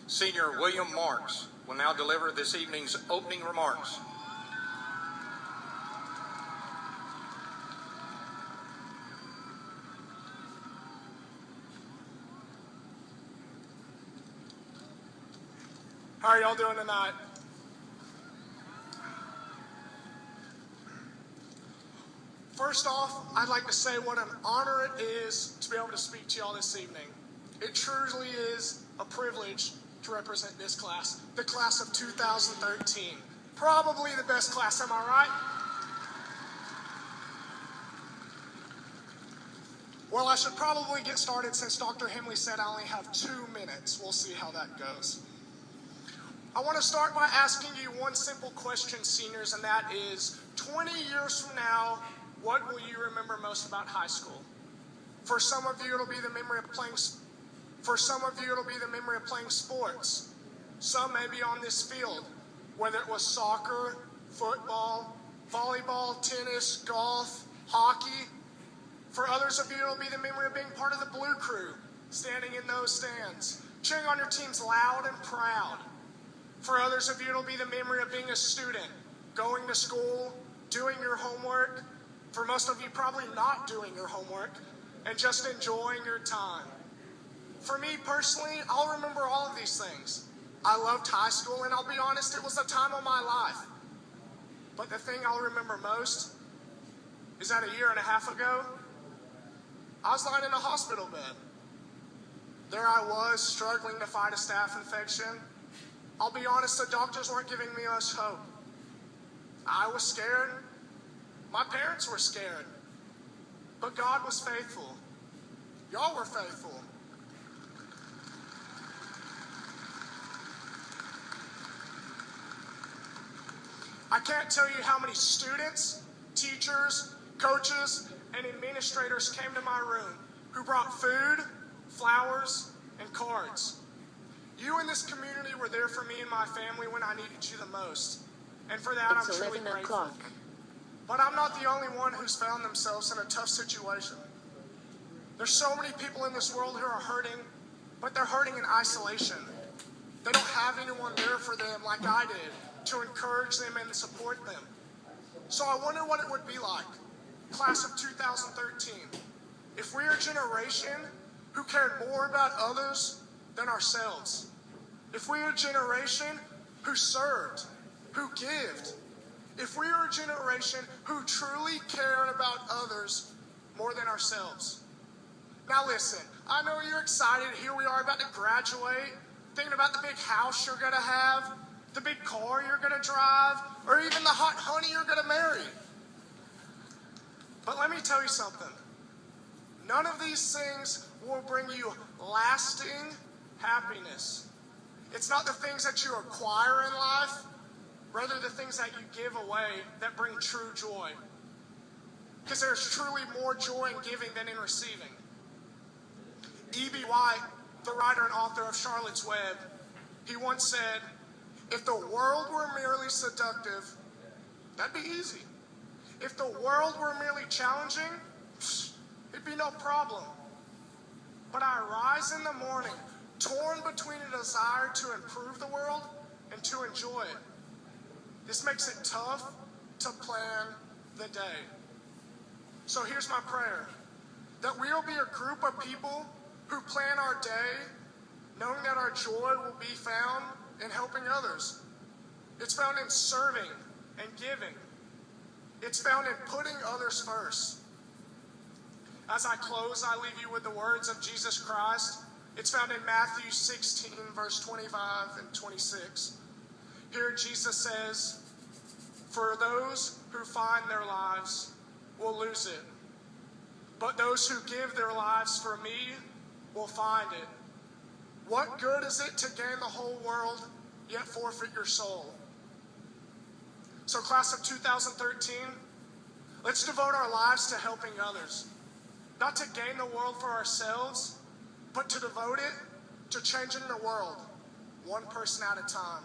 Senior William Marks will now deliver this evening's opening remarks. How are y'all doing tonight? First off, I'd like to say what an honor it is to be able to speak to y'all this evening. It truly is a privilege to represent this class, the class of 2013. Probably the best class, am I right? Well, I should probably get started since Dr. Hemley said I only have 2 minutes. We'll see how that goes. I want to start by asking you one simple question, seniors, and that is, 20 years from now, what will you remember most about high school? For some of you, it'll be the memory of playing sports. Some may be on this field, whether it was soccer, football, volleyball, tennis, golf, hockey. For others of you, it'll be the memory of being part of the Blue Crew, standing in those stands, cheering on your teams loud and proud. For others of you, it'll be the memory of being a student, going to school, doing your homework. For most of you, probably not doing your homework, and just enjoying your time. For me personally, I'll remember all of these things. I loved high school, and I'll be honest, it was the time of my life. But the thing I'll remember most is that a year and a half ago, I was lying in a hospital bed. There I was, struggling to fight a staph infection. I'll be honest, the doctors weren't giving me much hope. I was scared. My parents were scared. But God was faithful. Y'all were faithful. I can't tell you how many students, teachers, coaches, and administrators came to my room who brought food, flowers, and cards. You in this community were there for me and my family when I needed you the most. And for that, I'm truly grateful. But I'm not the only one who's found themselves in a tough situation. There's so many people in this world who are hurting, but they're hurting in isolation. They don't have anyone there for them like I did to encourage them and support them. So I wonder what it would be like, class of 2013, if we're a generation who cared more about others than ourselves. If we're a generation who served, who gived. If we are a generation who truly cared about others more than ourselves. Now listen, I know you're excited. Here we are about to graduate, thinking about the big house you're going to have, the big car you're going to drive, or even the hot honey you're going to marry. But let me tell you something. None of these things will bring you lasting happiness. It's not the things that you acquire in life, rather the things that you give away that bring true joy. Because there's truly more joy in giving than in receiving. E.B. White, the writer and author of Charlotte's Web, he once said, if the world were merely seductive, that'd be easy. If the world were merely challenging, it'd be no problem. But I rise in the morning, torn between a desire to improve the world and to enjoy it. This makes it tough to plan the day. So here's my prayer, that we'll be a group of people who plan our day, knowing that our joy will be found in helping others. It's found in serving and giving. It's found in putting others first. As I close, I leave you with the words of Jesus Christ. It's found in Matthew 16, verse 25 and 26. Here Jesus says, for those who find their lives will lose it, but those who give their lives for me will find it. What good is it to gain the whole world, yet forfeit your soul? So class of 2013, let's devote our lives to helping others. Not to gain the world for ourselves, but to devote it to changing the world, one person at a time.